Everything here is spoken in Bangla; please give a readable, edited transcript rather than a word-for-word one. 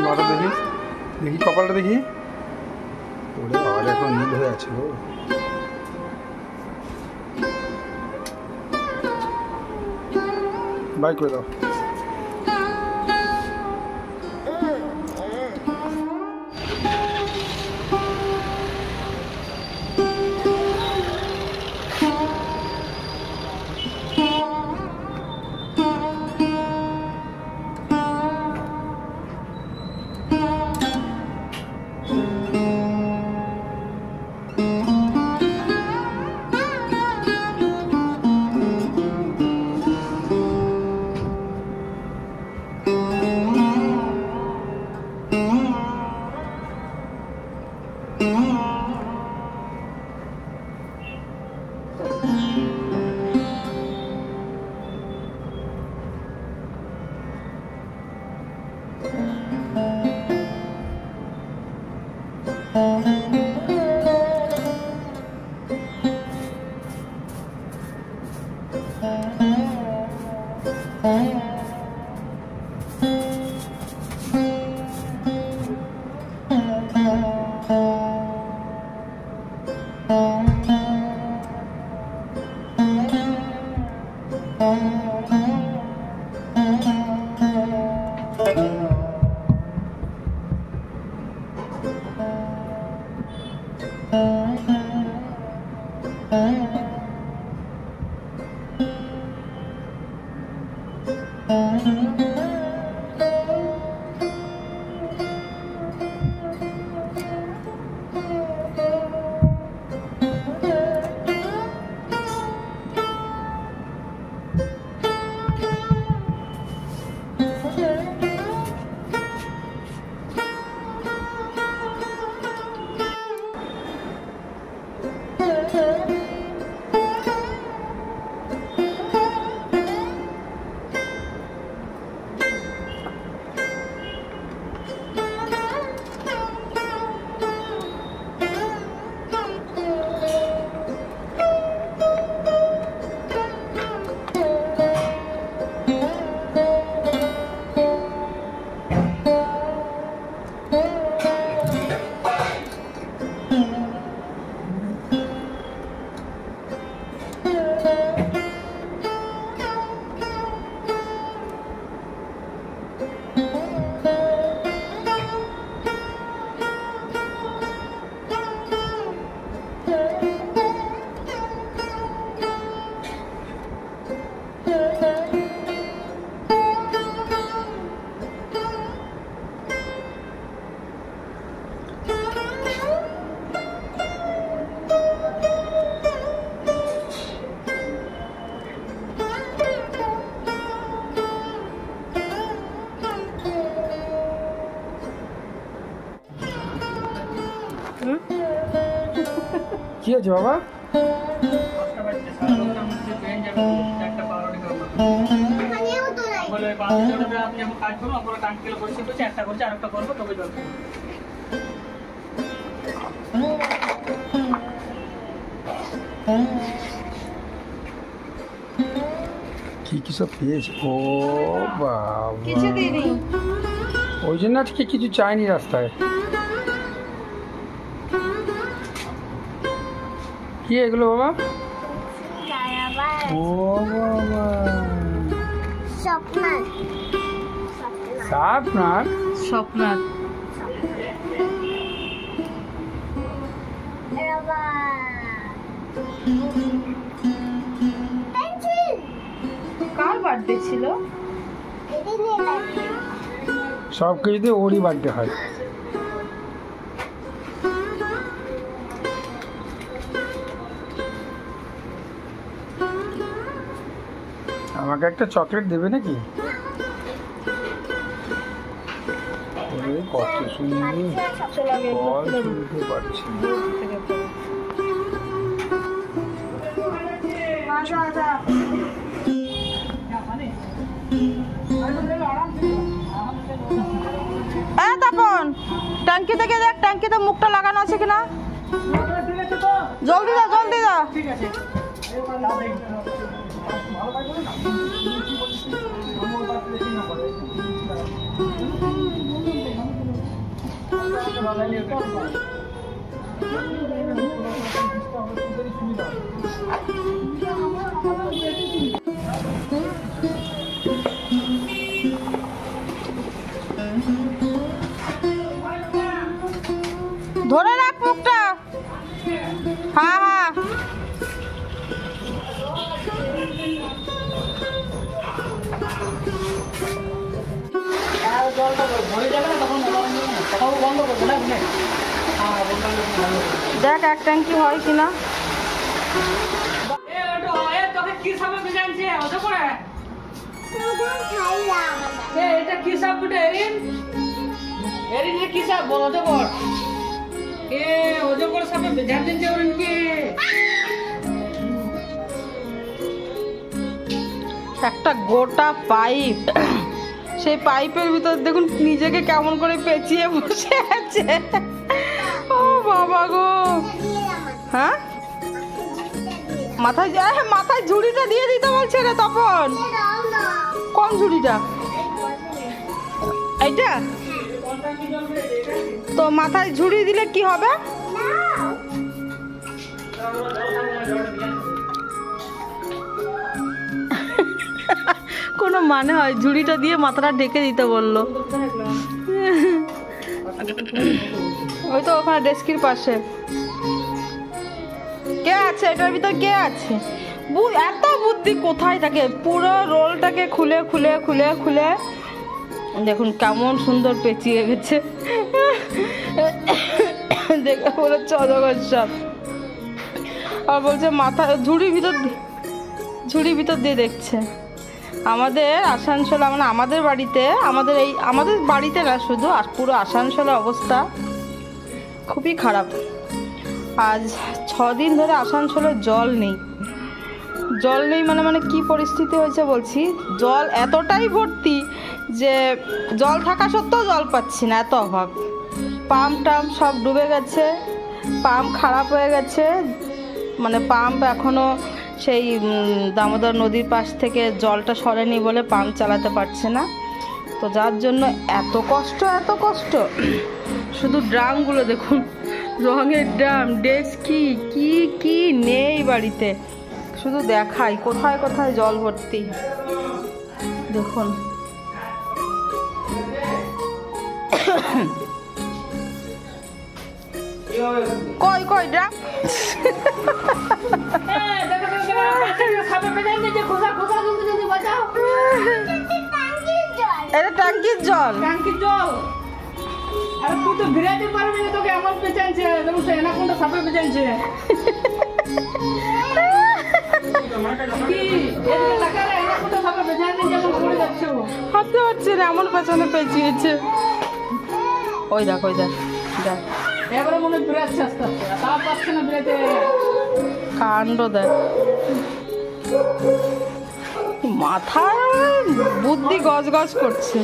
মাথা দেখি, দেখি কপালটা দেখি। ওরে বাবা, এখন নীল হয়ে আছে গো। বাই করে দাও। কি আছে বাবা? কি কি সব পেয়েছে? ও বাবা, কিছু দিইনি, ওই জন্য আজকে কিছু চাইনি রাস্তায়। কি এগুলো বাবা? ও বাবা, স্বপ্নার স্বপ্নার স্বপ্নার কার বার্থডে ছিল? সব কিছুতে ওরই বার্থডে হয়। আমাকে একটা চকলেট দেবে নাকি? কত সুন্দর ফল শুনতে পাচ্ছি। তপন, ট্যাঙ্কি থেকে দেখ, ট্যাঙ্কিতে মুখটা লাগানো আছে কিনা। জলদি যা, জলদি যা। ঠিক আছে। ধরে রাখ মুখটা। হ্যাঁ হ্যাঁ দেখ এক ট্যাঙ্কি হয় কিনা। এটা কি সাপ বেটা এরিন? এরিন এ কি সাপ অজগর? এ অজগর সাপে বেজান দিন এরিন কে? একটা গোটা পাইপ, সেই পাইপের ভিতর দেখুন নিজেকে কেমন করে পেঁচিয়ে বসে আছে। ও বাবা গো। হ্যাঁ মাথায় মাথায় ঝুড়িটা দিয়ে দিতে বলছে রে তপন। কোন ঝুড়িটা? এইটা তো মাথায় ঝুড়ি দিলে কি হবে? কোনো মানে হয়? ঝুড়িটা দিয়ে মাথাটা ঢেকে দিতে বললো। ওই তো ওখানে ডেস্কির পাশে কে আছে? এটার ভিতর কে আছে? এত বুদ্ধি কোথায় থাকে? পুরো রোলটাকে খুলে খুলে খুলে খুলে দেখুন কেমন সুন্দর পেঁচিয়ে গেছে। দেখে বলে অজগর সাপ। আর বলছে মাথা ঝুড়ির ভিতর দিয়ে দেখছে। আমাদের আসানসোল মানে আমাদের বাড়িতে, আমাদের বাড়িতে না শুধু পুরো আসানসোলের অবস্থা খুবই খারাপ। আজ 6 দিন ধরে আসানসোলে জল নেই মানে কি পরিস্থিতি হয়েছে বলছি। জল এতটাই ভর্তি যে জল থাকা সত্ত্বেও জল পাচ্ছি না, এত অভাব। পাম্প টাম্প সব ডুবে গেছে, পাম্প খারাপ হয়ে গেছে। মানে পাম্প এখনও সেই দামোদর নদীর পাশ থেকে জলটা সরেনি বলে পাম্প চালাতে পারছে না। তো যার জন্য এত কষ্ট। শুধু ড্রামগুলো দেখুন, রঙের ড্রাম, ডেস্কি, কি নেই বাড়িতে। শুধু দেখাই কোথায় কোথায় জল ভর্তি দেখুন। কই ড্রাম? এটা ট্যাঙ্কির জল। আরে তুই তো ভিড়াতে পারবি না, তোকে এমন পেঁচাইছে যেমন সে এনাকোন্ডা সাপে পেঁচাইছে। ভাবতে পারছি না এমন পেছনে পেঁচিয়েছে। ওই দেখ এবারে মনে বেড়াচ্ছে আস্তে আস্তে, তাও পাচ্ছে না বেড়াতে। কাণ্ড দেখ, মাথায় বুদ্ধি গজ করছে।